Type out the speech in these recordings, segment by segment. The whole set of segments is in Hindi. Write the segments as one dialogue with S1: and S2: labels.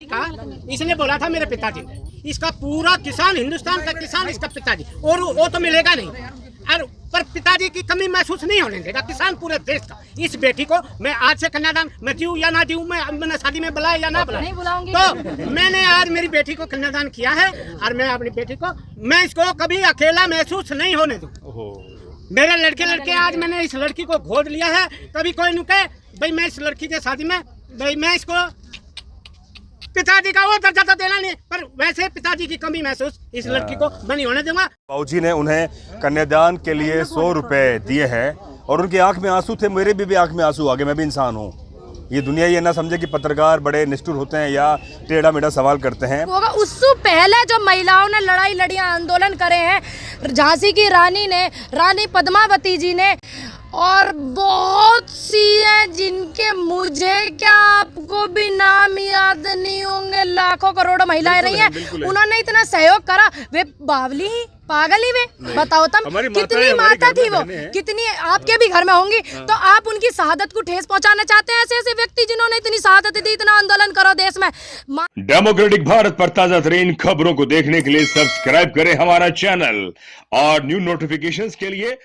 S1: का इसने बोला था मेरे पिताजी ने, इसका पूरा किसान, हिंदुस्तान का किसान इसका पिताजी, और वो तो मिलेगा नहीं। और पर पिताजी की कमी महसूस नहीं होने देगा किसान पूरे देश का। इस बेटी को मैं आज से कन्यादान, मैं जीऊँ या ना जीऊँ, मैंने शादी में बुलाए या ना बुलाए, तो मैंने आज मेरी बेटी को कन्यादान किया है। और मैं अपनी बेटी को, मैं इसको कभी अकेला महसूस नहीं होने दूँ। मेरे लड़के आज मैंने इस लड़की को गोद लिया है। कभी कोई नहीं कहे भाई मैं इस लड़की के शादी में, भाई मैं इसको पिताजी का वो दर्जा तो देना नहीं, पर वैसे पिताजी की कमी महसूस इस लड़की को मैं नहीं होने दूंगा।
S2: बाबूजी ने उन्हें कन्यादान के लिए 100 रुपए दिए हैं और उनकी आंख में आंसू थे, मेरे भी आंख में आंसू आ गए। मैं भी इंसान हूँ। ये दुनिया ये ना समझे कि पत्रकार बड़े निष्ठुर होते हैं या टेढ़ा मेढ़ा सवाल करते हैं।
S3: उससे पहले जो महिलाओं ने लड़ाई लड़ी, आंदोलन करे हैं, झांसी की रानी ने, रानी पद्मावती जी ने, और बहुत सी हैं जिनके मुझे क्या आपको भी नाम याद नहीं होंगे। लाखों करोड़ों महिलाएं रही हैं, उन्होंने इतना सहयोग करा। वे बावली ही, पागल ही वे, बताओ तुम कितनी माता थी वो, कितनी आपके भी घर में होंगी। तो आप उनकी शहादत को ठेस पहुंचाना चाहते हैं? ऐसे ऐसे व्यक्ति जिन्होंने इतनी शहादत दी, इतना आंदोलन करो देश में।
S4: डेमोक्रेटिक भारत पर ताजा तरीन खबरों को देखने के लिए सब्सक्राइब करें हमारा चैनल और न्यू नोटिफिकेशंस के लिए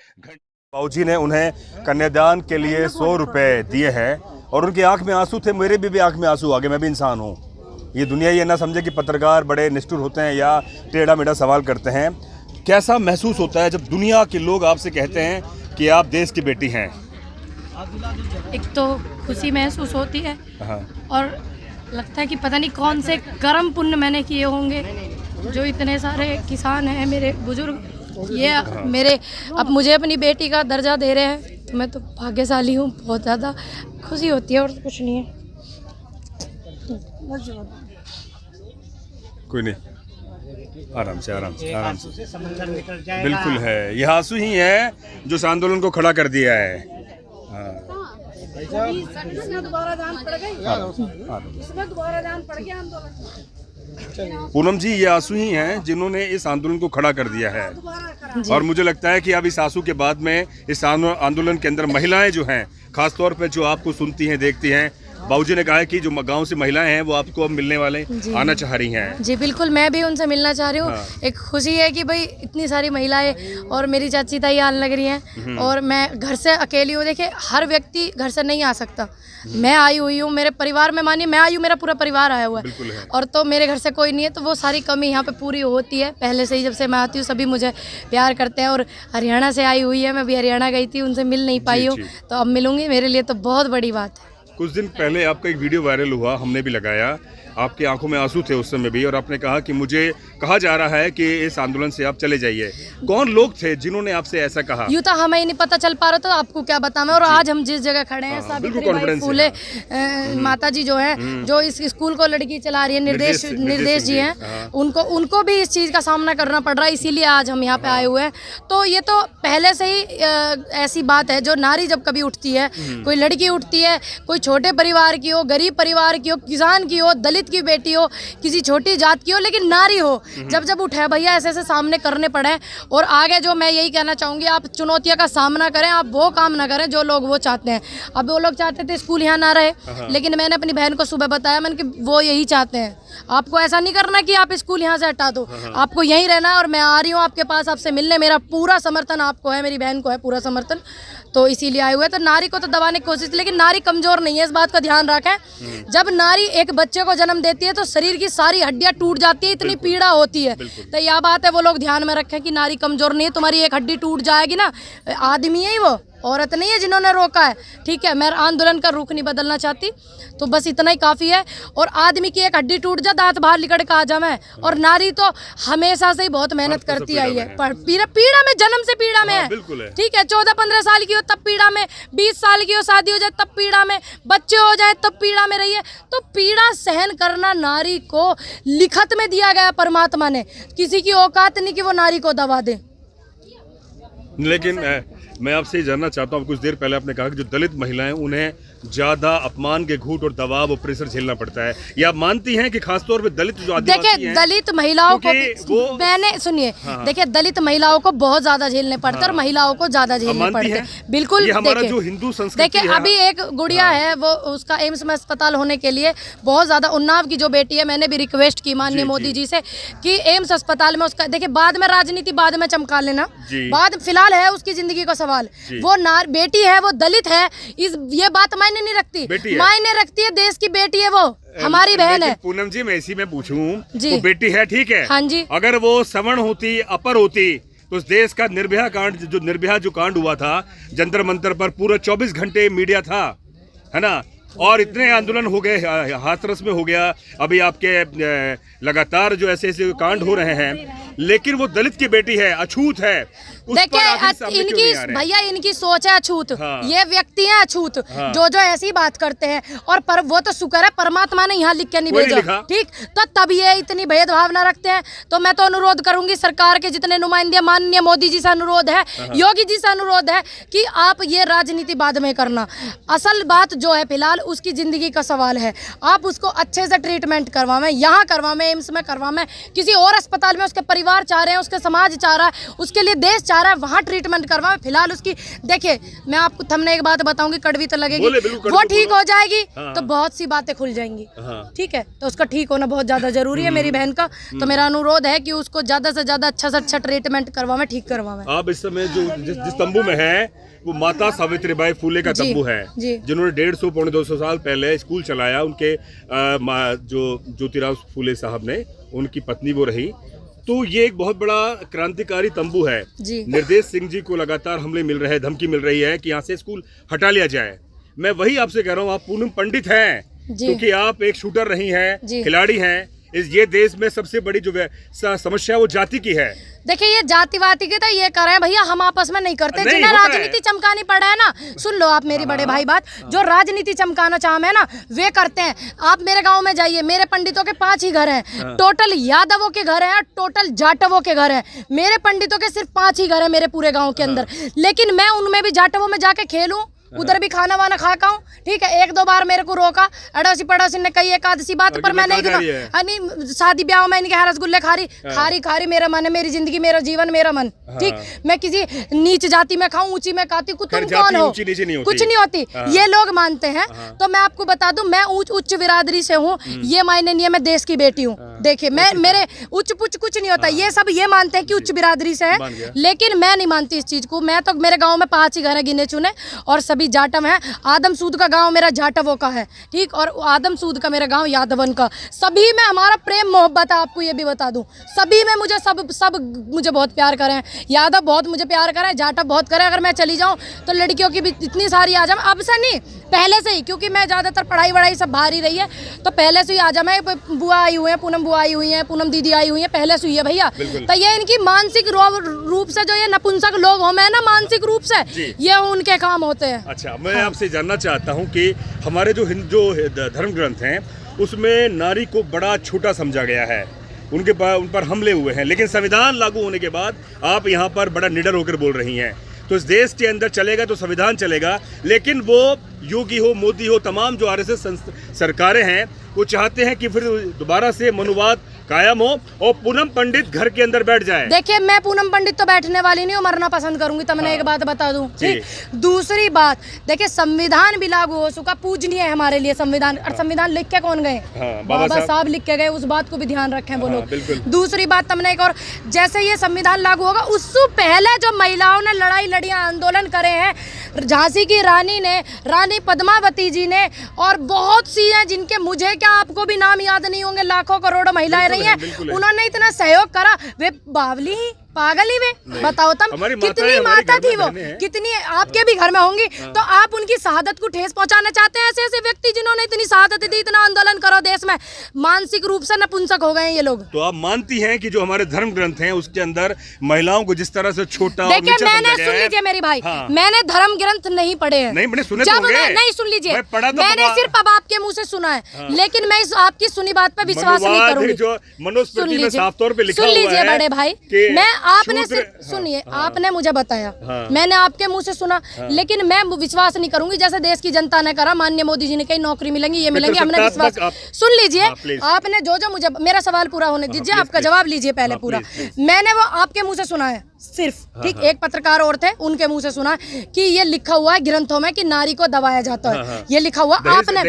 S2: बाबूजी ने उन्हें कन्यादान के लिए 100 रुपए दिए हैं और उनकी आंख में आंसू थे, मेरे भी आंख में आंसू आ गए। मैं भी इंसान हूँ। ये दुनिया ये ना समझे कि पत्रकार बड़े निष्ठुर होते हैं या टेढ़ा मेढ़ा सवाल करते हैं। कैसा महसूस होता है जब दुनिया के लोग आपसे कहते हैं कि आप देश की बेटी हैं?
S3: एक तो खुशी महसूस होती है और लगता है कि पता नहीं कौन से कर्म पुण्य मैंने किए होंगे जो इतने सारे किसान हैं, मेरे बुजुर्ग, ये मेरे अब मुझे अपनी बेटी का दर्जा दे रहे हैं। तो मैं तो भाग्यशाली हूँ, बहुत ज़्यादा खुशी होती है और कुछ नहीं है।
S2: कोई नहीं, आराम से आराम से आराम से, बिल्कुल है। यह आंसू ही है जो इस आंदोलन को खड़ा कर दिया है।
S3: दोबारा जान पड़ गई, इसमें दोबारा जान पड़ गया आंदोलन।
S2: पूनम जी, ये आंसू ही हैं जिन्होंने इस आंदोलन को खड़ा कर दिया है। और मुझे लगता है कि अब इस आंसू के बाद में इस आंदोलन के अंदर महिलाएं जो हैं, खासतौर पे जो आपको सुनती हैं, देखती हैं, बाबूजी ने कहा है कि जो गांव से महिलाएं हैं वो आपको अब मिलने वाले आना चाह रही हैं।
S3: जी बिल्कुल, मैं भी उनसे मिलना चाह रही हूँ। एक खुशी है कि भाई इतनी सारी महिलाएं, और मेरी चाची ताई आने लग रही हैं, और मैं घर से अकेली हूँ। देखिए, हर व्यक्ति घर से नहीं आ सकता। मैं आई हुई हूँ, मेरे परिवार में मानिए मैं आई हूँ, मेरा पूरा परिवार आया हुआ है, और तो मेरे घर से कोई नहीं है, तो वो सारी कमी यहाँ पे पूरी होती है। पहले से ही जब से मैं आती हूँ सभी मुझे प्यार करते हैं। और हरियाणा से आई हुई है, मैं भी हरियाणा गई थी, उनसे मिल नहीं पाई हूँ, तो अब मिलूंगी। मेरे लिए तो बहुत बड़ी बात है।
S2: कुछ दिन पहले आपका एक वीडियो वायरल हुआ, हमने भी लगाया। आपकी आंखों में आंसू थे उस समय भी, और आपने कहा कि मुझे कहा जा रहा है कि इस आंदोलन से आप चले जाइए। कौन लोग थे जिन्होंने आपसे ऐसा कहा?
S3: यूँ तो हमें ही नहीं पता चल पा रहा, तो आपको क्या बताऊं। और आज हम जिस जगह खड़े हैं, सावित्रीबाई फूले माता जी जो हैं, जो इस स्कूल को लड़की चला रही है, निर्देश जी हैं, उनको भी इस चीज़ का सामना करना पड़ रहा है, इसीलिए आज हम यहाँ पे आए हुए हैं। तो ये तो पहले से ही ऐसी बात है, जो नारी जब कभी उठती है, कोई लड़की उठती है, कोई छोटे परिवार की हो, गरीब परिवार की हो, किसान की हो, दलित की बेटी हो, किसी छोटी जात की हो, लेकिन नारी हो, जब उठे भैया ऐसे ऐसे सामने करने पड़े। और आगे जो मैं यही कहना चाहूँगी, आप चुनौतियों का सामना करें, आप वो काम ना करें जो लोग वो चाहते हैं। अब वो लोग चाहते थे स्कूल यहाँ ना रहे, लेकिन मैंने अपनी बहन को सुबह बताया, मैंने कि वो यही चाहते हैं। आपको ऐसा नहीं करना कि आप स्कूल यहाँ से हटा दो, आपको यहीं रहना है। और मैं आ रही हूँ आपके पास आपसे मिलने, मेरा पूरा समर्थन आपको है, मेरी बहन को है पूरा समर्थन, तो इसीलिए आए हुए। तो नारी को तो दबाने की कोशिश, लेकिन नारी कमजोर नहीं है, इस बात का ध्यान रखें। जब नारी एक बच्चे को जन्म देती है तो शरीर की सारी हड्डियां टूट जाती है, इतनी पीड़ा होती है। तो यह बात है, वो लोग ध्यान में रखें कि नारी कमजोर नहीं है। तुम्हारी एक हड्डी टूट जाएगी ना, आदमी है वो, औरत नहीं है जिन्होंने रोका है। ठीक है, मैं आंदोलन का रुख नहीं बदलना चाहती, तो बस इतना ही काफ़ी है। और आदमी की एक हड्डी टूट जा, दांत बाहर निकल के आ जा मैं। और नारी तो हमेशा से ही बहुत मेहनत करती आई है, पर पीड़ा में, जन्म से पीड़ा में है। ठीक है, 14-15 साल की हो तब पीड़ा में, 20 साल की हो, शादी हो जाए तब पीड़ा में, बच्चे हो जाए तब पीड़ा में रही है। तो पीड़ा सहन करना नारी को लिखत में दिया गया परमात्मा ने, किसी की औकात नहीं कि वो नारी को दबा दे।
S2: लेकिन मैं आपसे ये जानना चाहता हूँ, कुछ देर पहले आपने कहा कि जो दलित महिलाएं, उन्हें ज्यादा अपमान के घूंट और दबाव और प्रेशर झेलना पड़ता है। या आप मानती हैं कि खासतौर पे दलित जो आदिवासी
S3: देखिए
S2: हैं,
S3: दलित महिलाओं को
S2: वो
S3: मैंने सुनिए,
S2: हाँ।
S3: देखिए दलित महिलाओं को बहुत ज्यादा झेलने पड़ते हैं और महिलाओं को ज्यादा झेलने पड़ते हैं, बिल्कुल।
S2: ये हमारा
S3: देखिए
S2: जो हिंदू संस्कृति
S3: देखिए
S2: है,
S3: अभी एक गुड़िया है, वो उसका एम्स में अस्पताल होने के लिए बहुत ज्यादा, उन्नाव की जो बेटी है, मैंने भी रिक्वेस्ट की माननीय मोदी जी से कि एम्स अस्पताल में उसका, देखिए बाद में राजनीति बाद में चमका लेना, बाद फिलहाल है उसकी जिंदगी का सवाल। वो बेटी है, वो दलित है, ये बात मायने नहीं रखती, मायने रखती है देश की बेटी है, वो हमारी बहन है।
S2: पूनम जी मैं इसी में पूछूं,
S3: जी
S2: वो बेटी है ठीक है,
S3: हाँ जी,
S2: अगर वो सवर्ण होती, अपर होती, तो इस देश का निर्भया कांड हुआ था जंतर मंतर पर, पूरा 24 घंटे मीडिया था, है ना, और इतने आंदोलन हो गए, हाथरस में हो गया, अभी आपके लगातार जो ऐसे ऐसे कांड हो रहे हैं, लेकिन वो दलित की बेटी है, अछूत है।
S3: देखिए इनकी भैया इनकी सोच है अछूत,
S2: हाँ।
S3: ये व्यक्ति हैं अछूत, हाँ। जो ऐसी बात करते हैं, और पर वो तो शुक्र है परमात्मा ने यहाँ लिख के नहीं भेजा, ठीक, तो तब ये इतनी भेदभाव न रखते हैं। तो मैं तो अनुरोध करूंगी सरकार के जितने नुमाइंदे, माननीय मोदी जी से अनुरोध है, योगी जी से अनुरोध है कि आप ये राजनीति बाद में करना, असल बात जो है फिलहाल उसकी जिंदगी का सवाल है, आप उसको अच्छे से ट्रीटमेंट करवावें, यहाँ करवावें, एम्स में करवावें, किसी और अस्पताल में उसके परिवार चाह रहे हैं, उसके समाज चाह रहा है, उसके लिए देश चाह रहा है, वहाँ ट्रीटमेंट करवाएं। फिलहाल उसकी, देखिए मैं आपको थमने एक बात बताऊंगी, कड़वी तो लगेगी, वो ठीक हो जाएगी तो बहुत सी बातें खुल जाएंगी, ठीक है, तो उसका ठीक होना बहुत ज्यादा जरूरी है मेरी बहन का। तो मेरा अनुरोध है कि उसको ज्यादा से ज्यादा अच्छा से अच्छा ट्रीटमेंट करवाएं, ठीक करवाएं।
S2: आप इस समय जो जिस तंबू में है वो माता सावित्रीबाई फुले का तंबू है, जिन्होंने 150 पौने 200 साल पहले स्कूल चलाया। उनके जो ज्योतिराव फुले साहब ने, उनकी पत्नी वो रही। तो ये एक बहुत बड़ा क्रांतिकारी तंबू है। निर्देश सिंह जी को लगातार हमले मिल रहे हैं, धमकी मिल रही है कि यहाँ से स्कूल हटा लिया जाए। मैं वही आपसे कह रहा हूँ, आप पूनम पंडित हैं, क्योंकि आप एक शूटर रही हैं, खिलाड़ी हैं। ये देश में सबसे बड़ी जो समस्या वो जाति की है।
S3: देखिए ये जातिवादी के तो ये कर रहे हैं भैया, हम आपस में नहीं करते, जिन्हें राजनीति चमकानी पड़ा है ना, सुन लो आप मेरी बड़े भाई बात, जो राजनीति चमकाना चाह है ना वे करते हैं। आप मेरे गांव में जाइए, मेरे पंडितों के 5 ही घर हैं, टोटल यादवों के घर हैं, टोटल जाटवों के घर हैं, मेरे पंडितों के सिर्फ 5 ही घर हैं मेरे पूरे गाँव के अंदर। लेकिन मैं उनमें भी जाटवों में जाके खेलूँ, उधर भी खाना वाना खा का हूँ, ठीक है। 1-2 बार मेरे को रोका अड़ोसी पड़ोसी ने, कई एक आदसी बात पर मैं नहीं, शादी ब्याह में इनके रसगुल्ले खारी मेरा मन है, मेरी जिंदगी, मेरा जीवन, मेरा मन, ठीक। मैं किसी नीच जाति में खाऊं, ऊंची में खाती, तुम कौन हो, कुछ नहीं होती, ये लोग मानते हैं। तो मैं आपको बता दूं, मैं उच्च बिरादरी से हूँ, ये मायने नहीं है मैं देश की बेटी हूँ। देखिए मैं, मेरे उच्च पुच्छ कुछ नहीं होता, ये सब ये मानते हैं कि उच्च बिरादरी से है, लेकिन मैं नहीं मानती इस चीज को। मैं तो, मेरे गाँव में 5 ही घर है गिने चुने, और सभी जाटव है। आदम सूद का गांव मेरा जाटवों का है, ठीक, और आदम सूद का मेरा गांव यादवन का। सभी में हमारा प्रेम मोहब्बत है, आपको ये भी बता दूं। सभी में मुझे सब मुझे बहुत प्यार करें, यादव बहुत मुझे प्यार करें, जाटव बहुत करें। अगर मैं चली जाऊं तो लड़कियों की भी इतनी सारी आ जाए, अब से नहीं पहले से ही, क्योंकि मैं ज़्यादातर पढ़ाई वढ़ाई सब बाहर ही रही है, तो पहले से ही आ जाए। मैं बुआ आई हुई है, पूनम बुआ आई हुई है, पूनम दीदी आई हुई है, पहले से ही है भैया। तो ये इनकी मानसिक रूप से जो ये नपुंसक लोग हो, मैं ना मानसिक रूप से ये उनके काम होते हैं।
S2: अच्छा, मैं आपसे जानना चाहता हूं कि हमारे जो धर्म ग्रंथ हैं उसमें नारी को बड़ा छोटा समझा गया है, उन पर हमले हुए हैं, लेकिन संविधान लागू होने के बाद आप यहाँ पर बड़ा निडर होकर बोल रही हैं। तो इस देश के अंदर चलेगा तो संविधान चलेगा, लेकिन वो योगी हो, मोदी हो, तमाम जो आरएसएस सरकारें हैं, वो चाहते हैं कि फिर दोबारा से मनुवाद कायम हो और पूनम पंडित घर के अंदर बैठ जाए। देखिए
S3: मैं पूनम पंडित तो बैठने वाली नहीं हूँ, मरना पसंद करूंगी। तो मैंने एक बात बता दूं, ठीक। दूसरी बात, देखिए संविधान भी लागू हो चुका, पूजनीय है हमारे लिए संविधान। और संविधान लिख के कौन गए? बाबा साहब लिख के गए, उस बात को भी ध्यान रखें वो लोग। दूसरी बात, तुमने एक और, जैसे ये संविधान लागू होगा उससे पहले जो महिलाओं ने लड़ाई लड़ियां आंदोलन करे हैं, झांसी की रानी ने, रानी पद्मावती जी ने, और बहुत सी हैं जिनके मुझे क्या आपको भी नाम याद नहीं होंगे, लाखों करोड़ों महिलाएं रही हैं, उन्होंने इतना सहयोग करा। वे बावली ही, पागल ही वे, बताओ तुम, कितनी माता थी वो, कितनी आपके भी घर में होंगी। तो आप उनकी शहादत को ठेस पहुंचाना चाहते हैं? ऐसे ऐसे व्यक्ति जिन्होंने इतनी शहादत दी, इतना आंदोलन करो देश में, मानसिक रूप से नपुंसक हो गए ये लोग।
S2: तो आप मानती हैं कि जो हमारे धर्म ग्रंथ हैं उसके अंदर महिलाओं को जिस तरह से छोटा,
S3: देखिए मैंने, सुन लीजिए मेरी भाई, मैंने धर्म ग्रंथ नहीं पढ़े हैं,
S2: नहीं सुने,
S3: नहीं सुन लीजिए, मैंने सिर्फ अब आपके मुँह से सुना है, लेकिन मैं आपकी सुनी बात पर विश्वास नहीं करूंगी।
S2: मनुस्मृति में साफ तौर पे लिखा
S3: हुआ है, सुन लीजिए बड़े भाई, मैं आपने सिर्फ सुनिए, आपने मुझे बताया, मैंने आपके मुंह से सुना, लेकिन मैं विश्वास नहीं करूंगी जैसे देश की जनता ने करा, माननीय मोदी जी ने कहीं नौकरी मिलेंगी, ये मिलेंगी, हमने विश्वास। सुन लीजिए, आपने जो मुझे, मेरा सवाल पूरा होने दीजिए, आपका जवाब लीजिए पहले पूरा। मैंने वो आपके मुंह से सुना है सिर्फ, ठीक, एक पत्रकार और थे, उनके मुंह से सुना कि ये लिखा हुआ है ग्रंथों में कि नारी को दबाया जाता है, ये लिखा हुआ। आपने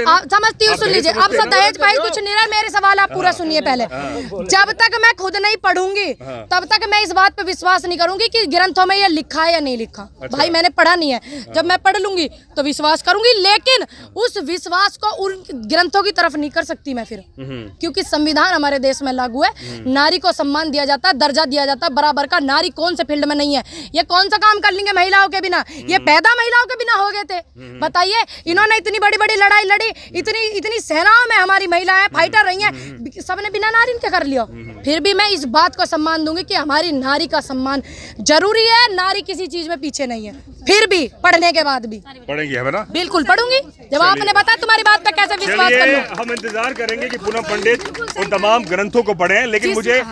S2: आप समझती हूँ,
S3: सुन लीजिए, आप दहेज भाई कुछ नहीं रहा, मेरे सवाल आप पूरा सुनिए पहले। जब तक मैं खुद नहीं पढ़ूंगी तब तक मैं इस बात पे विश्वास नहीं करूंगी कि ग्रंथों में ये लिखा है या नहीं लिखा। भाई मैंने पढ़ा नहीं है, जब मैं पढ़ लूंगी तो विश्वास करूंगी, लेकिन उस विश्वास को उन ग्रंथों की तरफ नहीं कर सकती मैं फिर, क्योंकि संविधान हमारे देश में लागू है, नारी को सम्मान दिया जाता है, दर्जा दिया जाता है बराबर का। नारी कौन से फील्ड में नहीं है, ये कौन सा काम कर लेंगे महिलाओं के बिना, ये पैदा महिलाओं के बिना हो गए थे। बताइए, इन्होंने इतनी बड़ी बड़ी लड़ाई लड़ी, इतनी सेनाओं में हमारी महिलाएं फाइटर रही हैं, सबने बिना नारी के कर लिया। फिर भी मैं इस बात को सम्मान दूंगी कि हमारी नारी का सम्मान जरूरी है, नारी किसी चीज में पीछे नहीं है। फिर भी पढ़ने के बाद भी
S2: पढ़ेंगे, है ना?
S3: बिल्कुल पढ़ूंगी। जब आपने बताया तुम्हारी बात पे कैसे विश्वास कर लूं?
S2: हम इंतजार करेंगे कि पूनम पंडित उन तमाम ग्रंथों को पढ़ें, लेकिन मुझे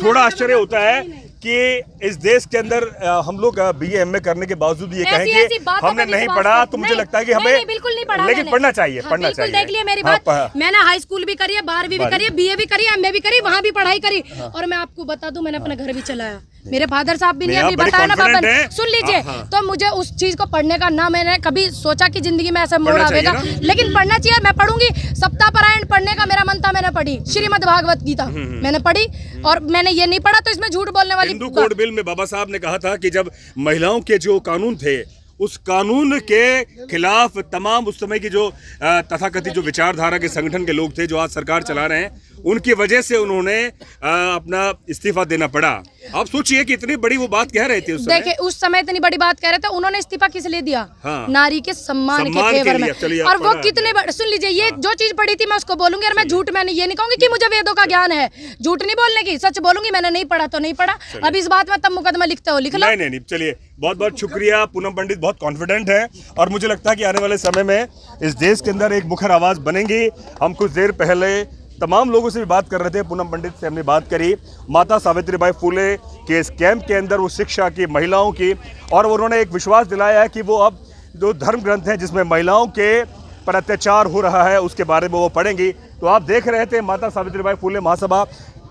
S2: थोड़ा आश्चर्य होता है कि इस देश के अंदर हम लोग BA MA करने के बावजूद ये कहें कि हमने नहीं पढ़ा, तो मुझे लगता है कि हमें
S3: बिल्कुल नहीं पढ़ा,
S2: लेकिन पढ़ना चाहिए, पढ़ना चाहिए।
S3: देख लिया मेरी बात, मैंने हाई स्कूल भी करी है, 12वीं भी करी है, BA भी करी है, MA भी करी, वहाँ भी पढ़ाई करी, और मैं आपको बता दूं मैंने अपना घर भी चलाया। मेरे फादर साहब भी नहीं अभी बताया ना बाबा, सुन लीजिए। तो मुझे उस चीज को पढ़ने का ना मैंने कभी सोचा कि जिंदगी में ऐसा मोड़ आएगा, लेकिन पढ़ना चाहिए, मैं पढ़ूंगी। सप्ताह पारायण पढ़ने का मेरा मन था, मैंने पढ़ी। श्रीमद् भागवत गीता मैंने पढ़ी, और मैंने ये नहीं पढ़ा तो इसमें झूठ बोलने वाली।
S2: हिंदू कोड बिल में बाबा साहब ने कहा था कि जब महिलाओं के जो कानून थे, उस कानून के खिलाफ तमाम उस समय की जो तथाकथित जो विचारधारा के संगठन के लोग थे जो आज सरकार चला रहे हैं, उनकी वजह से उन्होंने अपना इस्तीफा देना पड़ा। आप सोचिए कि इतनी बड़ी वो बात कह रहे थे उस समय। देखिए,
S3: उस समय इतनी बड़ी बात कह रहे थे, उन्होंने इस्तीफा किस लिए दिया? नारी के सम्मान के फेवर में। और वो कितने सुन लीजिए, ये जो चीज पढ़ी थी मैं उसको बोलूंगी, और मैं झूठ मैंने ये नहीं कहूंगी कि मुझे वेदों का ज्ञान है, झूठ नहीं बोलने की, सच बोलूंगी। मैंने नहीं पढ़ा तो नहीं पढ़ा, अब इस बात में तब मुकदमा लिखते हो लिख लो।
S2: नहीं, चलिए, बहुत बहुत शुक्रिया। पूनम पंडित बहुत कॉन्फिडेंट है, और मुझे लगता है कि आने वाले समय में इस देश के अंदर एक मुखर आवाज बनेंगी। हम कुछ देर पहले तमाम लोगों से भी बात कर रहे थे, पूनम पंडित से हमने बात करी माता सावित्रीबाई फुले के इस कैंप के अंदर, वो शिक्षा की, महिलाओं की, और उन्होंने एक विश्वास दिलाया है कि वो अब जो धर्म ग्रंथ हैं जिसमें महिलाओं के पर अत्याचार हो रहा है उसके बारे में वो पढ़ेंगी। तो आप देख रहे थे माता सावित्रीबाई फुले महासभा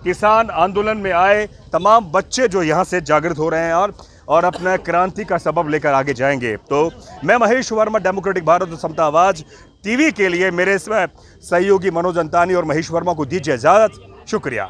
S2: किसान आंदोलन में आए तमाम बच्चे जो यहाँ से जागृत हो रहे हैं और अपना क्रांति का सबब लेकर आगे जाएंगे। तो मैं महेश वर्मा, डेमोक्रेटिक भारत और समता आवाज TV के लिए मेरे सहयोगी मनोज अंतानी और महेश वर्मा को दीजिए इजाजत। शुक्रिया।